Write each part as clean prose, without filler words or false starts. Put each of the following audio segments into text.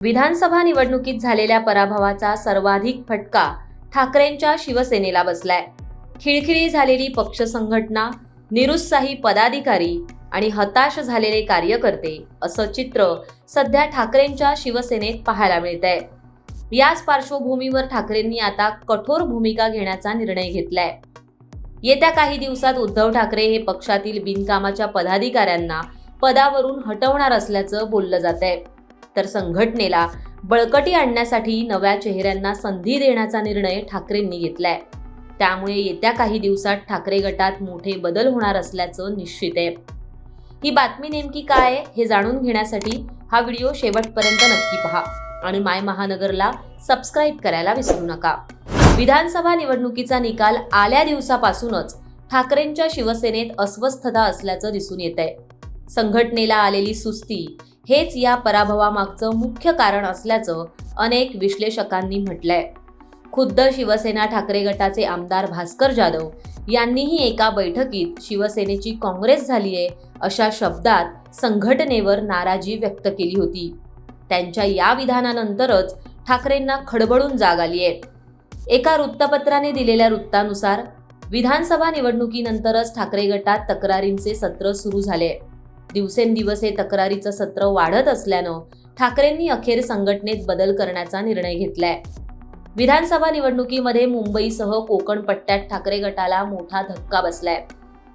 विधानसभा निवडणुकीत झालेल्या पराभवाचा सर्वाधिक फटका ठाकरेंच्या शिवसेनेला बसलाय. खिळखिळी झालेली पक्ष संघटना, निरुत्साही पदाधिकारी आणि हताश झालेले कार्यकर्ते असं चित्र सध्या ठाकरेंच्या शिवसेनेत पाहायला मिळतंय. याच पार्श्वभूमीवर ठाकरेंनी आता कठोर भूमिका घेण्याचा निर्णय घेतलाय. येत्या काही दिवसात उद्धव ठाकरे हे पक्षातील बिनकामाच्या पदाधिकाऱ्यांना पदावरून हटवणार असल्याचं बोललं जातंय. तर संघटनेला बळकटी आणण्यासाठी नव्या चेहऱ्यांना संधी देण्याचा निर्णय ठाकरेंनी घेतलाय. त्यामुळे येत्या काही दिवसात ठाकरे गटात मोठे बदल होणार असल्याचं निश्चित आहे. ही बातमी नेमकी काय आहे हे जाणून घेण्यासाठी हा व्हिडिओ शेवटपर्यंत नक्की पहा आणि माय महानगरला सबस्क्राईब करायला विसरू नका. विधानसभा निवडणुकीचा निकाल आल्या दिवसापासूनच ठाकरेंच्या शिवसेनेत अस्वस्थता असल्याचं दिसून येतंय. संघटनेला आलेली सुस्ती हेच या पराभवामागचं मुख्य कारण असल्याचं अनेक विश्लेषकांनी म्हटलंय. खुद्द शिवसेना ठाकरे गटाचे आमदार भास्कर जाधव यांनीही एका बैठकीत शिवसेनेची काँग्रेस झालीये अशा शब्दात संघटनेवर नाराजी व्यक्त केली होती. त्यांच्या या विधानानंतरच ठाकरेंना खडबडून जाग आलीये. एका वृत्तपत्राने दिलेल्या वृत्तानुसार विधानसभा निवडणुकीनंतरच ठाकरे गटात तक्रारींचे सत्र सुरू झाले. दिवसेंदिवस हे तक्रारीचं सत्र वाढत असल्यानं ठाकरेंनी अखेर संघटनेत बदल करण्याचा निर्णय घेतलाय. विधानसभा निवडणुकीमध्ये मुंबईसह कोकण पट्ट्यात ठाकरे गटाला मोठा धक्का बसलाय.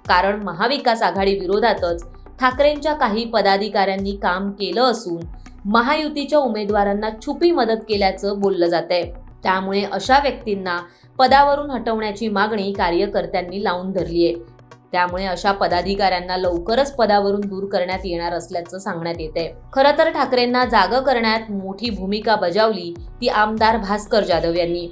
कारण महाविकास आघाडी विरोधातच ठाकरेंच्या काही पदाधिकाऱ्यांनी काम केलं असून महायुतीच्या उमेदवारांना छुपी मदत केल्याचं बोललं जातंय. त्यामुळे अशा व्यक्तींना पदावरून हटवण्याची मागणी कार्यकर्त्यांनी लावून धरलीय. त्यामुळे अशा पदाधिकाऱ्यांना लवकरच पदावरून दूर करण्यात येणार असल्याचं सांगण्यात येतंय. खरं तर ठाकरेंना जागं करण्यात मोठी भूमिका बजावली ती आमदार भास्कर जाधव यांनी.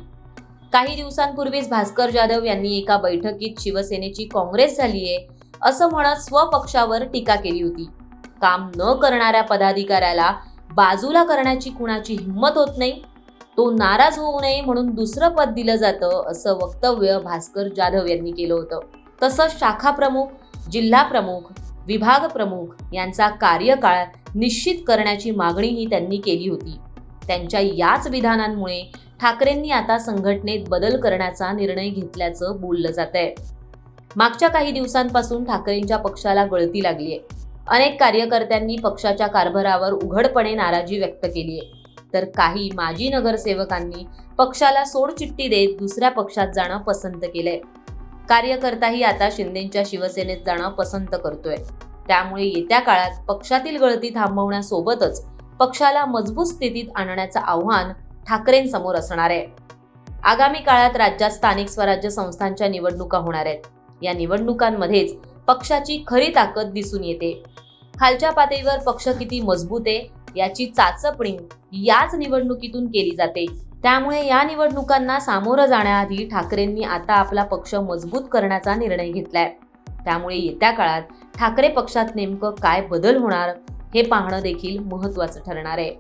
काही दिवसांपूर्वीच भास्कर जाधव यांनी एका बैठकीत शिवसेनेची काँग्रेस झालीये असं म्हणत स्वपक्षावर टीका केली होती. काम न करणाऱ्या पदाधिकाऱ्याला बाजूला करण्याची कुणाची हिंमत होत नाही, तो नाराज होऊ नये म्हणून दुसरं पद दिलं जातं असं वक्तव्य भास्कर जाधव यांनी केलं होतं. तसंच शाखा प्रमुख, जिल्हा प्रमुख, विभाग प्रमुख यांचा कार्यकाळ निश्चित करण्याची मागणीही त्यांनी केली होती. त्यांच्या याच विधानांमुळे ठाकरेंनी आता संघटनेत बदल करण्याचा निर्णय घेतल्याचं बोललं जातंय. मागच्या काही दिवसांपासून ठाकरेंच्या पक्षाला गळती लागलीय. अनेक कार्यकर्त्यांनी पक्षाच्या कारभारावर उघडपणे नाराजी व्यक्त केली आहे. तर काही माजी नगरसेवकांनी पक्षाला सोडचिठ्ठी देत दुसऱ्या पक्षात जाणं पसंत केलंय. कार्यकर्ताही आता शिंदेंच्या शिवसेनेत जाणं पसंत करतोय. त्यामुळे येत्या काळात पक्षातील गळती थांबवण्यासोबतच पक्षाला मजबूत स्थितीत आणण्याचं आव्हान ठाकरेंसमोर असणार आहे. आगामी काळात राज्यात स्थानिक स्वराज्य संस्थांच्या निवडणुका होणार आहेत. या निवडणुकांमध्येच पक्षाची खरी ताकद दिसून येते. खालच्या पातळीवर पक्ष किती मजबूत आहे याची चाचपणी याच निवडणुकीतून केली जाते. त्यामुळे या निवडणुकांना सामोरं जाण्याआधी ठाकरेंनी आता आपला पक्ष मजबूत करण्याचा निर्णय घेतलाय. त्यामुळे येत्या काळात ठाकरे पक्षात नेमकं काय बदल होणार हे पाहणं देखील महत्त्वाचं ठरणार आहे.